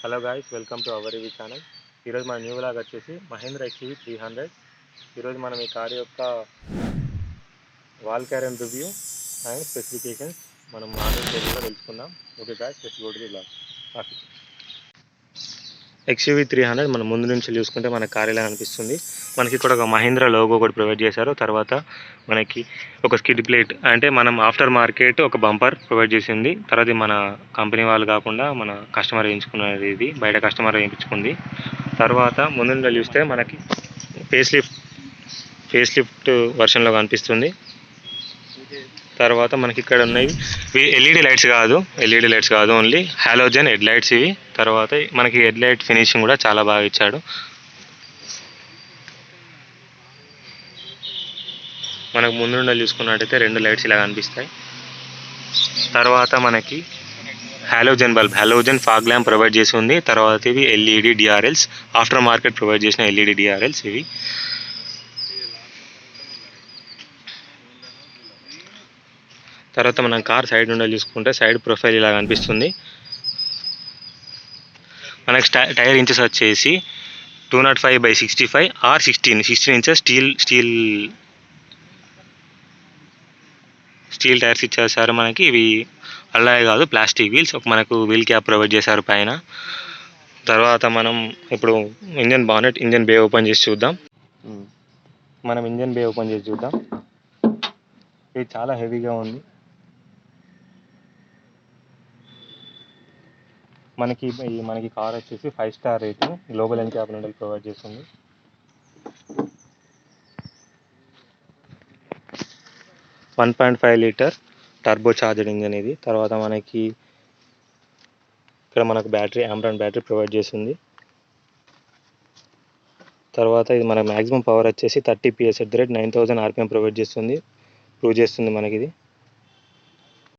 Hello guys, welcome to our review channel. ఈరోజు మన new vlog వచ్చేసి మహేంద్ర XUV 300. ఈరోజు మనం ఈ కార్ యొక్క wall Karen review and specifications మనం ఆన్లైన్ పేజ్లో తెలుసుకుందాం. Okay guys, let's go to the vlog. XUV 300 మనం ముందు నుంచి చూసుకుంటే మన కార్ ఇలా అనిపిస్తుంది. మనకి ఇక్కడ ఒక మహేంద్ర లోగో ఒకటి ప్రొవైడ్ చేశారు. తర్వాత మనకి ఒక స్కిడ్ ప్లేట్, అంటే మనం ఆఫ్టర్ మార్కెట్ ఒక బంపర్ ప్రొవైడ్ చేసింది. తర్వాత మన కంపెనీ వాళ్ళు కాకుండా మన కస్టమర్ వేయించుకున్నది, ఇది బయట కస్టమర్ వేయించుకుంది. తర్వాత ముందు చూస్తే మనకి ఫేస్ లిఫ్ట్ వర్షన్లో కనిపిస్తుంది. తర్వాత మనకి ఇక్కడ ఉన్నాయి ఎల్ఈడి లైట్స్ కాదు, ఓన్లీ హాలోజన్ హెడ్ లైట్స్ ఇవి. తర్వాత మనకి హెడ్ లైట్ ఫినిషింగ్ కూడా చాలా బాగా ఇచ్చాడు. మనకు ముందు చూసుకున్నట్టయితే 2 లైట్స్ ఇలా కనిపిస్తాయి. తర్వాత మనకి హాలోజన్ ఫాగ్ ల్యాంప్ ప్రొవైడ్ చేసి ఉంది. తర్వాత ఇవి LED DRLs, after market provide చేసిన ఎల్ఈడి డిఆర్ఎల్స్ ఇవి. తర్వాత మనం కార్ సైడ్ నుండి చూసుకుంటే సైడ్ ప్రొఫైల్ ఇలా కనిపిస్తుంది. మనకి టైర్ ఇంచెస్ వచ్చేసి 205/65 ఆర్ 16 ఇంచెస్ స్టీల్ టైర్స్ ఇచ్చేసారు మనకి. ఇవి అల్లాయ్ కాదు, ప్లాస్టిక్ వీల్స్. మనకు వీల్ క్యాప్ ప్రొవైడ్ చేశారు పైన. తర్వాత మనం ఇప్పుడు ఇంజన్ బే ఓపెన్ చేసి చూద్దాం. ఇది చాలా హెవీగా ఉంది. మనకి కార్ వచ్చేసి 5 స్టార్ రేటింగ్, గ్లోబల్ ఎన్క్యాప్ నుండి ప్రొవైడ్ చేస్తుంది. 1.5 లీటర్ టర్బో చార్జర్ ఇంజన్ ఇది. తర్వాత మనకి ఇక్కడ బ్యాటరీ, ఆమ్రాన్ బ్యాటరీ ప్రొవైడ్ చేస్తుంది. తర్వాత ఇది మన మ్యాక్సిమం పవర్ వచ్చేసి 30 PS at the rate 9000 RPM provide చేస్తుంది మనకి ఇది.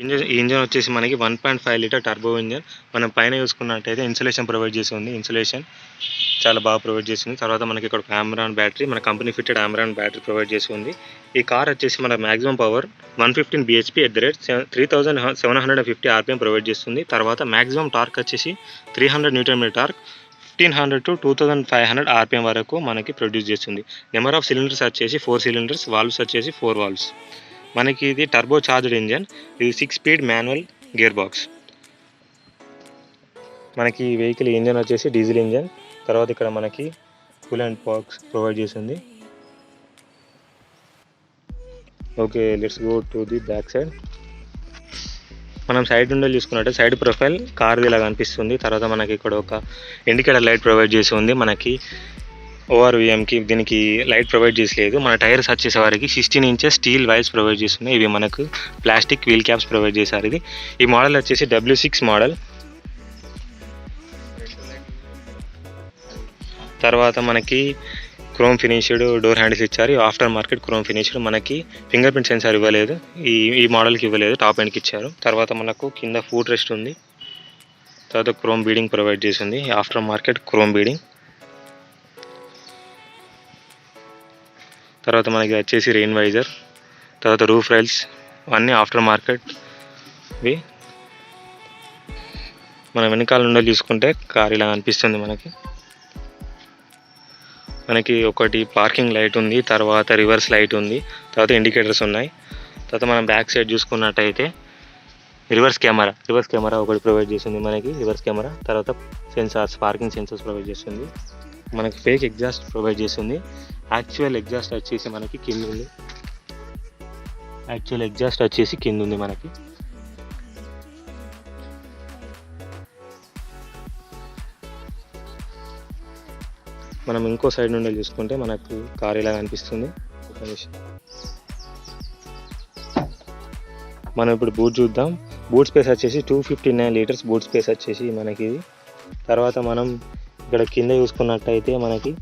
ఈ ఇంజన్ వచ్చేసి మనకి 1.5 లీటర్ టర్బో ఇంజన్. మనం పైన చూసుకున్నట్టయితే ఇన్సులేషన్ ప్రొవైడ్ చేసి ఉంది. ఇన్సులేషన్ చాలా బాగా ప్రొవైడ్ చేసింది. తర్వాత మనకి ఇక్కడ ఆమ్రాన్ బ్యాటరీ, మన కంపెనీ ఫిట్టెడ్ ఆమ్రాన్ బ్యాటరీ ప్రొవైడ్ చేసి ఉంది. ఈ కార్ వచ్చేసి మన maximum power 115 bhp at the rate 3750 RPM provide చేస్తుంది. తర్వాత మ్యాక్సిమం టార్క్ వచ్చేసి 300 Nm టార్క్, 1500 to 2500 RPM వరకు మనకి ప్రొడ్యూస్ చేస్తుంది. నెంబర్ ఆఫ్ సిలిండర్స్ వచ్చేసి 4 సిలిండర్స్, వాల్వ్స్ వచ్చేసి 4 వాల్వ్స్. మనకి ఇది టర్బో చార్జ్డ్ ఇంజన్. ఇది 6 స్పీడ్ మాన్యువల్ గేర్ బాక్స్. మనకి ఈ వెహికల్ ఇంజన్ వచ్చేసి డీజిల్ ఇంజన్. తర్వాత ఇక్కడ మనకి కూలెంట్ బాక్స్ ప్రొవైడ్ చేసింది. Okay, let's go to the back side. మనం సైడ్ నుండి చూసుకున్నట్టే సైడ్ ప్రొఫైల్ కార్ది ఇలా కనిపిస్తుంది. తర్వాత మనకి ఇక్కడ ఒక ఇండికేటర్ లైట్ ప్రొవైడ్ చేసి ఉంది. మనకి ORVMకి దీనికి లైట్ ప్రొవైడ్ చేసలేదు. మన టైర్స్ వచ్చేసరికి 16 ఇంచెస్ స్టీల్ వైల్స్ ప్రొవైడ్ చేస్తున్నాయి. ఇవి మనకు ప్లాస్టిక్ వీల్ క్యాప్స్ ప్రొవైడ్ చేశారు. ఈ మోడల్ వచ్చేసి W6 మోడల్. తర్వాత మనకి క్రోమ్ ఫినిష్డ్ డోర్ హ్యాండిల్స్ ఇచ్చారు. After market chrome finished. మనకి ఫింగర్ ప్రింట్ సెన్సార్ ఇవ్వలేదు, ఈ మోడల్కి ఇవ్వలేదు, టాప్ ఎండ్కి ఇచ్చారు. తర్వాత మనకు కింద ఫుట్ రెస్ట్ ఉంది. తర్వాత క్రోమ్ బీడింగ్ ప్రొవైడ్ చేసింది, ఆఫ్టర్ మార్కెట్ క్రోమ్ బీడింగ్. తర్వాత మనకి వచ్చేసి రెయిన్ వైజర్, తర్వాత రూఫ్ రైల్స్ అన్నీ ఆఫ్టర్ మార్కెట్వి. మనం వెనకాల నుండి చూసుకుంటే కార్ ఇలా అనిపిస్తుంది మనకి ఒకటి పార్కింగ్ లైట్ ఉంది, తర్వాత రివర్స్ లైట్ ఉంది, తర్వాత ఇండికేటర్స్ ఉన్నాయి. తర్వాత మనం బ్యాక్ సైడ్ చూసుకున్నట్టయితే రివర్స్ కెమెరా ఒకటి ప్రొవైడ్ చేస్తుంది మనకి, రివర్స్ కెమెరా. తర్వాత పార్కింగ్ సెన్సార్స్ ప్రొవైడ్ చేస్తుంది. మనకి ఫేక్ ఎగ్జాస్ట్ ప్రొవైడ్ చేస్తుంది. యాక్చువల్ ఎగ్జాస్ట్ వచ్చేసి మనకి కింద ఉంది మనకి. మనం ఇంకో సైడ్ నుండి చూసుకుంటే మనకు కార్ ఇలా కనిపిస్తుంది. మనం ఇప్పుడు బూట్ చూద్దాం. బూట్ స్పేస్ వచ్చేసి 259 లీటర్స్ బూట్ స్పేస్ వచ్చేసి మనకి ఇది. తర్వాత మనం ఇక్కడ కింద చూసుకున్నట్టయితే మనకి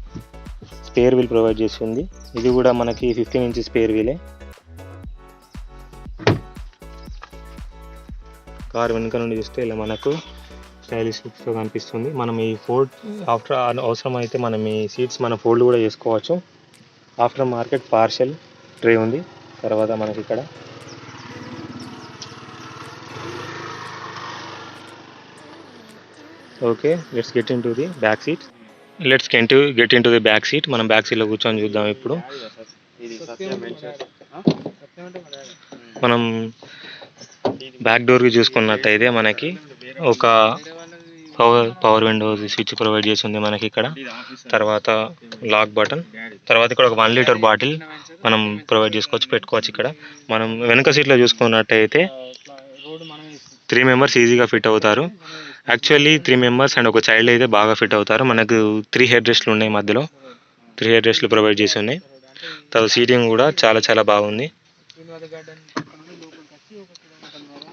స్పేర్ వీల్ ప్రొవైడ్ చేస్తుంది. ఇది కూడా మనకి 15 ఇంచెస్ స్పేర్ వీలే. కార్ వెనుక నుండి చూస్తే ఇలా మనకు స్టైలిష్ లుక్స్తో కనిపిస్తుంది. మనం ఈ అవసరమైతే మనం ఈ సీట్స్ ఫోల్డ్ కూడా చేసుకోవచ్చు. ఆఫ్టర్ మార్కెట్ పార్షల్ ట్రే ఉంది. తర్వాత మనకి ఇక్కడ okay, let's get into the back seat. Get into the back seat. మనం బ్యాక్ సీట్లో కూర్చొని చూద్దాం ఇప్పుడు. మనం బ్యాక్ డోర్కి చూసుకున్నట్టయితే మనకి ఒక పవర్ విండో స్విచ్ ప్రొవైడ్ చేసి ఉంది మనకి ఇక్కడ. తర్వాత లాక్ బటన్, తర్వాత ఇక్కడ ఒక 1 లీటర్ బాటిల్ మనం ప్రొవైడ్ చేసుకోవచ్చు, పెట్టుకోవచ్చు ఇక్కడ. మనం వెనక సీట్లో చూసుకున్నట్టయితే 3 మెంబర్స్ ఈజీగా ఫిట్ అవుతారు. యాక్చువల్లీ 3 మెంబర్స్ అండ్ ఒక చైల్డ్ అయితే బాగా ఫిట్ అవుతారు. మనకు 3 హెడ్ రెస్ట్లు ఉన్నాయి, మధ్యలో 3 హెడ్ రెస్ట్లు ప్రొవైడ్ చేసి ఉన్నాయి. తర్వాత సీటింగ్ కూడా చాలా చాలా బాగుంది.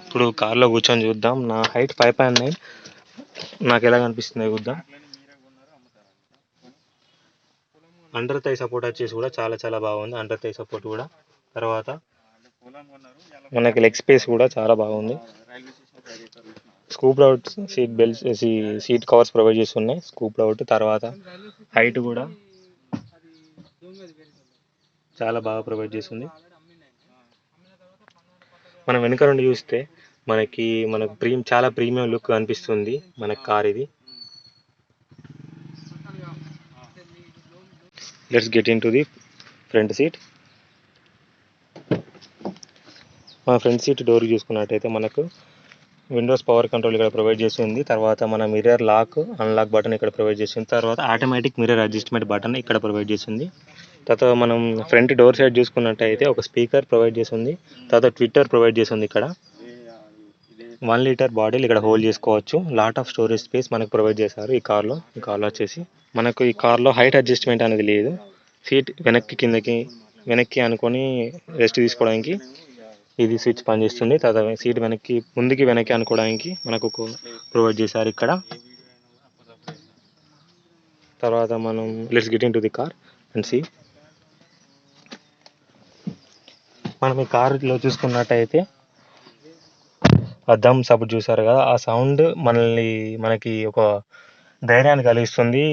ఇప్పుడు కార్లో కూర్చొని చూద్దాం. నా హైట్ 5.9, నాకు ఎలా కనిపిస్తుంది చూద్దాం. అండర్ థై సపోర్ట్ వచ్చేసి కూడా చాలా చాలా బాగుంది, అండర్ థై సపోర్ట్ కూడా. తర్వాత మనకి లెగ్ స్పేస్ కూడా చాలా బాగుంది. Scoop out seat belts, seat covers provide చేసి ఉన్నాయి, స్కూప్ అవుట్. తర్వాత హైట్ కూడా చాలా బాగా ప్రొవైడ్ చేస్తుంది. మనం వెనుక నుండి చూస్తే మనకు చాలా ప్రీమియం లుక్ అనిపిస్తుంది మనకు కార్ ఇది. Let's get into the front seat. మన ఫ్రంట్ సీట్ డోర్ చూసుకున్నట్టయితే మనకు విండోస్ పవర్ కంట్రోల్ ఇక్కడ ప్రొవైడ్ చేసి ఉంది. తర్వాత మన మిర్రర్ లాక్, అన్లాక్ బటన్ ఇక్కడ ప్రొవైడ్ చేసింది. తర్వాత ఆటోమేటిక్ మిర్రర్ అడ్జస్ట్మెంట్ బటన్ ఇక్కడ ప్రొవైడ్ చేసింది. తర్వాత మనం ఫ్రంట్ డోర్ సైడ్ చూసుకున్నట్టయితే ఒక స్పీకర్ ప్రొవైడ్ చేసి ఉంది. తర్వాత ట్విట్టర్ ప్రొవైడ్ చేసి ఉంది ఇక్కడ. 1 లీటర్ బాటిల్ ఇక్కడ హోల్డ్ చేసుకోవచ్చు. లాట్ ఆఫ్ స్టోరేజ్ స్పేస్ మనకు ప్రొవైడ్ చేశారు ఈ కార్లో వచ్చేసి. మనకు ఈ కార్లో హైట్ అడ్జస్ట్మెంట్ అనేది లేదు. సీట్ వెనక్కి అనుకొని రెస్ట్ తీసుకోవడానికి ఇది స్విచ్ పనిచేస్తుంది. తర్వాత సీట్ ముందుకి వెనక్కి అనుకోవడానికి మనకు ప్రొవైడ్ చేశారు ఇక్కడ. తర్వాత మనం let's get into the car and see. మనం ఈ కార్లో చూసుకున్నట్టయితే అద్దం సపోర్ట్ చూసారు కదా, ఆ సౌండ్ మనకి ఒక ధైర్యాన్ని కలిగిస్తుంది.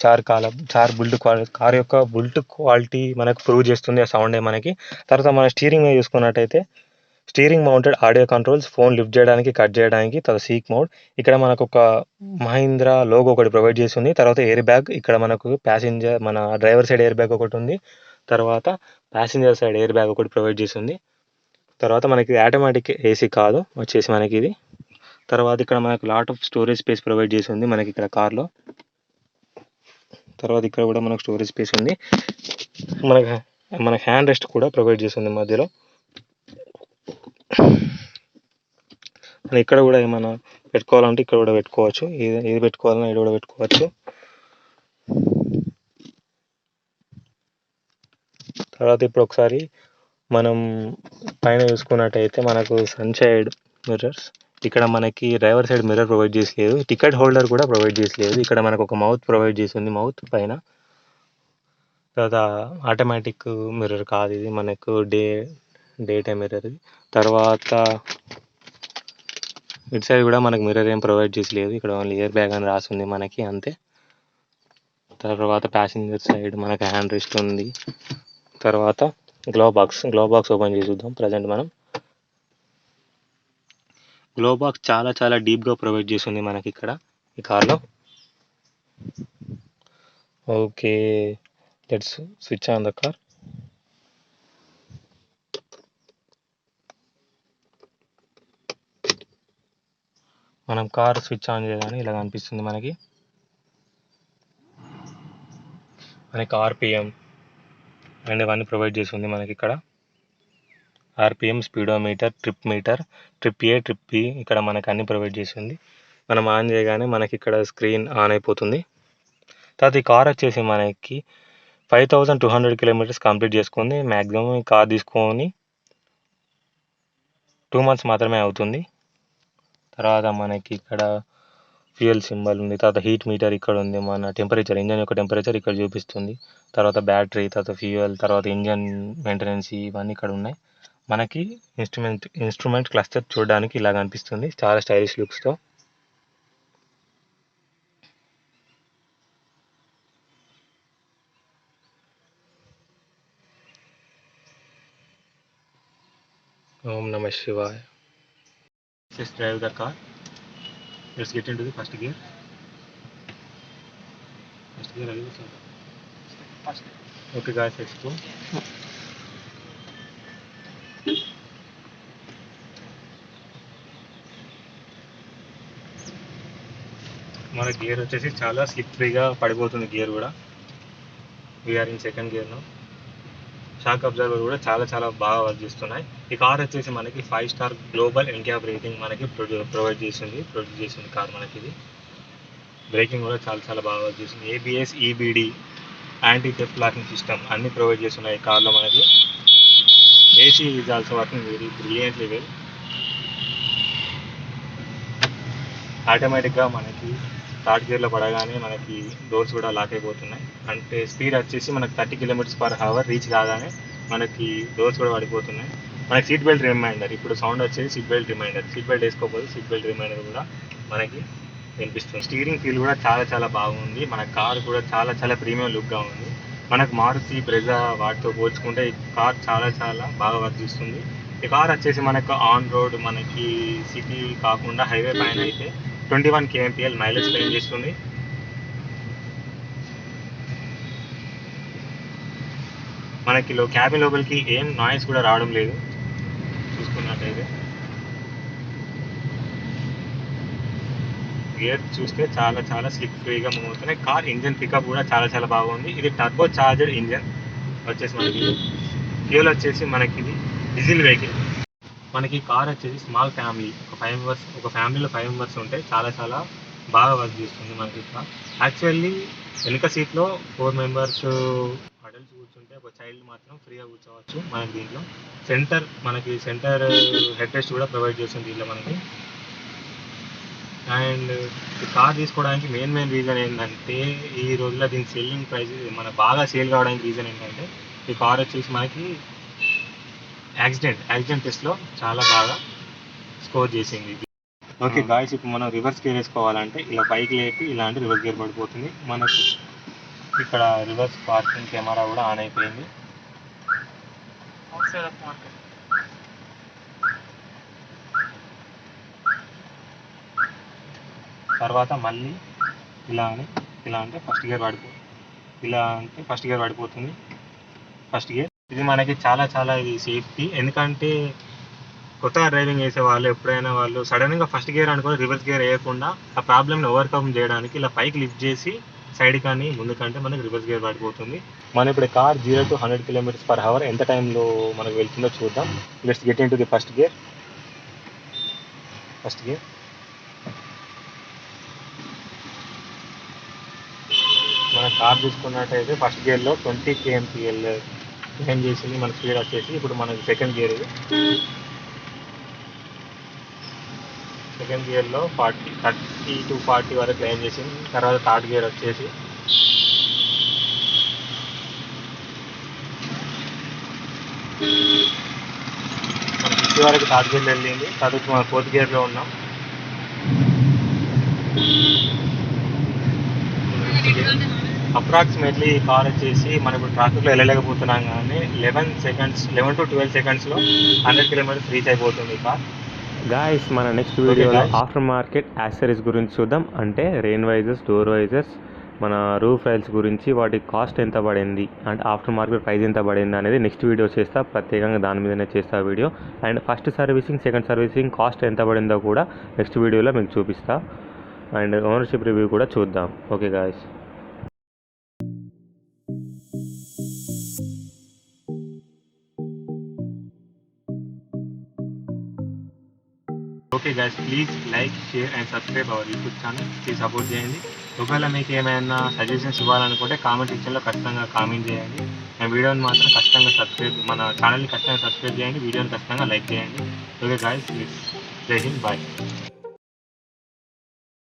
కార్ యొక్క బుల్ట్ క్వాలిటీ మనకు ప్రూవ్ చేస్తుంది ఆ సౌండే మనకి. తర్వాత మన స్టీరింగ్ మీద చూసుకున్నట్టయితే steering mounted audio controls, phone lift చేయడానికి, కట్ చేయడానికి. తర్వాత సీక్ మోడ్, ఇక్కడ మనకు ఒక మహీంద్రా లోగో ఒకటి ప్రొవైడ్ చేసి ఉంది. తర్వాత ఎయిర్ బ్యాగ్, ఇక్కడ మనకు మన డ్రైవర్ సైడ్ ఎయిర్ బ్యాగ్ ఒకటి ఉంది. తర్వాత ప్యాసింజర్ సైడ్ ఎయిర్ బ్యాగ్ ఒకటి ప్రొవైడ్ చేసి ఉంది. తర్వాత మనకి ఆటోమేటిక్ ఏసీ కాదు వచ్చేసి మనకి ఇది. తర్వాత ఇక్కడ మనకు lot of storage space provide చేసి ఉంది మనకి ఇక్కడ కార్లో. తర్వాత ఇక్కడ కూడా మనకు స్టోరేజ్ స్పేస్ ఉంది. మన హ్యాండ్ రెస్ట్ కూడా ప్రొవైడ్ చేసి ఉంది మధ్యలో. ఇక్కడ కూడా ఏమైనా పెట్టుకోవాలంటే ఇక్కడ కూడా పెట్టుకోవచ్చు, ఏది పెట్టుకోవాలన్నా ఇక్కడ కూడా పెట్టుకోవచ్చు. తర్వాత ఇప్పుడు ఒకసారి మనం పైన చూసుకున్నట్టయితే మనకు సన్షైడ్ మిర్రర్స్, ఇక్కడ మనకి డ్రైవర్ సైడ్ మిర్రర్ ప్రొవైడ్ చేసి లేదు. టికెట్ హోల్డర్ కూడా ప్రొవైడ్ చేసి లేదు. ఇక్కడ మనకు ఒక మౌత్ ప్రొవైడ్ చేసి ఉంది, మౌత్ పైన. తర్వాత ఆటోమేటిక్ మిర్రర్ కాదు ఇది, మనకు డే టైం మిర్రర్ ఇది. తర్వాత ఇటు సైడ్ కూడా మనకు మిర్రర్ ఏం ప్రొవైడ్ చేసి లేదు, ఇక్కడ ఓన్లీ ఎయిర్ బ్యాగ్ అని రాసి ఉంది మనకి అంతే. తర్వాత ప్యాసింజర్ సైడ్ మనకి హ్యాండ్ రెస్ట్ ఉంది. తర్వాత గ్లోవ్ బాక్స్ ఓపెన్ చేసి చూద్దాం. ప్రజెంట్ మనం గ్లోవ్ బాక్స్ చాలా చాలా డీప్గా ప్రొవైడ్ చేసి ఉంది మనకి ఇక్కడ ఈ కార్లో. Okay, let's switch on the car. మనం కార్ స్విచ్ ఆన్ చేయగానే ఇలా కనిపిస్తుంది మనకి ఆర్పిఎం అండ్ ఇవన్నీ ప్రొవైడ్ చేసి ఉంది మనకి ఇక్కడ. RPM, speedometer, trip meter, trip A, trip B, ఇక్కడ మనకు అన్ని ప్రొవైడ్ చేసి ఉంది. మనం ఆన్ చేయగానే మనకి ఇక్కడ స్క్రీన్ ఆన్ అయిపోతుంది. తర్వాత ఈ కార్ వచ్చేసి మనకి 5200 కిలోమీటర్స్ కంప్లీట్ చేసుకుంది. మ్యాక్సిమం ఈ కార్ తీసుకొని 2 months మాత్రమే అవుతుంది. తర్వాత మనకి ఇక్కడ ఫ్యూయల్ సింబల్ ఉంది. తర్వాత హీట్ మీటర్ ఇక్కడ ఉంది, మన టెంపరేచర్, ఇంజన్ యొక్క టెంపరేచర్ ఇక్కడ చూపిస్తుంది. తర్వాత బ్యాటరీ, తర్వాత ఫ్యూయల్, తర్వాత ఇంజన్ మెయింటెనెన్స్, ఇవన్నీ ఇక్కడ ఉన్నాయి మనకి. ఇన్స్ట్రుమెంట్ క్లస్టర్ చూడడానికి ఇలా కనిపిస్తుంది చాలా స్టైలిష్ లుక్స్తో. ఓం నమ శివాయ. Let's drive the car. Let's get into the first gear. First gear అది ఫస్ట్. ఓకే గాయ్స్, నెక్స్ట్ మన గేర్ వచ్చేసి చాలా స్లిప్ ఫ్రీగా పడిపోతుంది. గేర్ కూడా వీఆర్ ఇన్ సెకండ్ గేర్లో. షాక్ అబ్జర్వర్ కూడా చాలా చాలా బాగా వర్క్ చేస్తున్నాయి. ఈ కార్ వచ్చేసి మనకి 5 స్టార్ గ్లోబల్ ఎన్క్యాప్ రేటింగ్ మనకి ప్రొడ్యూస్ చేసింది కార్ మనకి. ఇది బ్రేకింగ్ కూడా చాలా చాలా బాగా వర్క్ చేస్తుంది. ABS, EBD, anti theft locking system అన్ని ప్రొవైడ్ చేస్తున్నాయి ఈ కార్లో మనకి. AC is also working very brilliantly well. ఆటోమేటిక్గా మనకి థర్డ్ గేర్లో పడగానే మనకి డోర్స్ కూడా లాక్ అయిపోతున్నాయి. అంటే స్పీడ్ వచ్చేసి మనకి 30 km/h రీచ్ కాగానే మనకి డోర్స్ కూడా పడిపోతున్నాయి. మనకి సీట్ బెల్ట్ రిమైండర్, ఇప్పుడు సౌండ్ వచ్చేసి seat belt reminder. Seat belt వేసుకోకపోతే సీట్ బెల్ట్ రిమైండర్ కూడా మనకి వినిపిస్తుంది. స్టీరింగ్ ఫీల్ కూడా చాలా చాలా బాగుంది. మన కార్ కూడా చాలా చాలా ప్రీమియం లుక్గా ఉంది. మనకు మారుతి బ్రెజా వాటితో పోల్చుకుంటే ఈ కార్ చాలా చాలా బాగా వర్క్ చేస్తుంది. ఈ కార్ వచ్చేసి మనకు ఆన్ రోడ్, మనకి సిటీ కాకుండా హైవే పైన అయితే 21 kmpl మైలేజ్ క్లెయిమ్ చేస్తుంది. మనకి క్యాబిన్ లోపలికి ఏం నాయిస్ కూడా రావడం లేదు చూసుకున్నట్టయితే. గేర్ చూస్తే చాలా చాలా స్లిప్ ఫ్రీగా మూవ్ అవుతున్నాయి. కార్ ఇంజన్ పికప్ కూడా చాలా చాలా బాగుంది. ఇది టర్బో చార్జర్డ్ ఇంజన్ వచ్చేసి మనకి. ఫ్యూల్ వచ్చేసి మనకి ఇది డీజిల్ వెహికల్. మనకి కార్ వచ్చేసి స్మాల్ ఫ్యామిలీ, ఒక ఫ్యామిలీలో 5 మెంబర్స్ ఉంటే చాలా చాలా బాగా వర్క్ చేస్తుంది మనకి కార్. యాక్చువల్లీ వెనుక సీట్లో 4 మెంబర్స్ అడల్ట్స్ కూర్చుంటే ఒక చైల్డ్ మాత్రం ఫ్రీగా కూర్చోవచ్చు మనకి దీంట్లో. మనకి సెంటర్ హెడ్ రెస్ట్ కూడా ప్రొవైడ్ చేస్తుంది దీంట్లో మనకి. అండ్ ఈ కార్ తీసుకోవడానికి మెయిన్ రీజన్ ఏంటంటే, ఈ రోజుల్లో దీని సెల్లింగ్ ప్రైస్ మన బాగా సేల్ కావడానికి రీజన్ ఏంటంటే, ఈ కార్ వచ్చేసి మనకి యాక్సిడెంట్ టెస్ట్లో చాలా బాగా స్కోర్ చేసింది. ఓకే గాయ్స్, ఇప్పుడు మనం రివర్స్ గేర్ వేసుకోవాలంటే ఇలా పైకి లేపి ఇలాంటి రివర్స్ గేర్ పడిపోతుంది. మనకు ఇక్కడ రివర్స్ పార్కింగ్ కెమెరా కూడా ఆన్ అయిపోయింది. తర్వాత మళ్ళీ ఇలా అంటే ఫస్ట్ గేర్ పడిపోతుంది. ఫస్ట్ గేర్ ఇది మనకి చాలా చాలా ఇది సేఫ్టీ. ఎందుకంటే కొత్తగా డ్రైవింగ్ చేసే వాళ్ళు ఎప్పుడైనా వాళ్ళు సడన్గా ఫస్ట్ గేర్ అనుకుని రివర్స్ గేర్ వేయకుండా ఆ ప్రాబ్లమ్ని ఓవర్కమ్ చేయడానికి ఇలా పైకి లిఫ్ట్ చేసి సైడ్ కానీ ముందుకంటే మనకి రివర్స్ గేర్ పడిపోతుంది. మనం ఇప్పుడు కార్ 0 to 100 km/h ఎంత టైంలో మనకు వెళ్తుందో చూద్దాం. Let's get into the first gear. మన కార్ చూసుకున్నట్టయితే ఫస్ట్ గేర్లో 20 kmpl క్లైమ్ చేసింది. మన స్పీడ్ వచ్చేసి ఇప్పుడు మనకి సెకండ్ గేర్లో 30 to 40 వరకు క్లైమ్ చేసింది. తర్వాత థర్డ్ గేర్ వచ్చేసి మన 50 వరకు థర్డ్ గేర్లో వెళ్ళింది. తర్వాత మన ఫోర్త్ గేర్లో ఉన్నాం. అప్రాక్సిమేట్లీ ఈ కార్ వచ్చేసి మనం ఇప్పుడు ట్రాఫిక్లో వెళ్ళలేకపోతున్నాం, కానీ 11 to 12 సెకండ్స్లో 100 km రీచ్ అయిపోతుంది ఈ కార్. గాయస్, మన నెక్స్ట్ వీడియోలో ఆఫ్టర్ మార్కెట్ యాక్సెసరీస్ గురించి చూద్దాం. అంటే రెయిన్ వైజర్స్, డోర్ వైజర్స్, మన రూఫ్ రైల్స్ గురించి, వాటి కాస్ట్ ఎంత పడింది, అంటే ఆఫ్టర్ మార్కెట్ ప్రైస్ ఎంత పడింది అనేది నెక్స్ట్ వీడియో చేస్తా. ప్రత్యేకంగా దాని మీదనే చేస్తా video. And first servicing, second servicing cost ఎంత పడిందో కూడా నెక్స్ట్ వీడియోలో మీకు చూపిస్తా. అండ్ ఓనర్షిప్ రివ్యూ కూడా చూద్దాం. Okay guys. Okay guys, please like, share and subscribe our YouTube channel. Please support చేయండి. ఒకవేళ మీకు ఏమైనా సజెషన్స్ ఇవ్వాలనుకుంటే కామెంట్ సెక్షన్లో ఖచ్చితంగా కామెంట్ చేయండి. వీడియోని మాత్రం ఖచ్చితంగా మన ఛానల్ని ఖచ్చితంగా సబ్స్క్రైబ్ చేయండి. వీడియోని ఖచ్చితంగా లైక్ చేయండి. ఓకే గైస్, జై హింద్, బాయ్.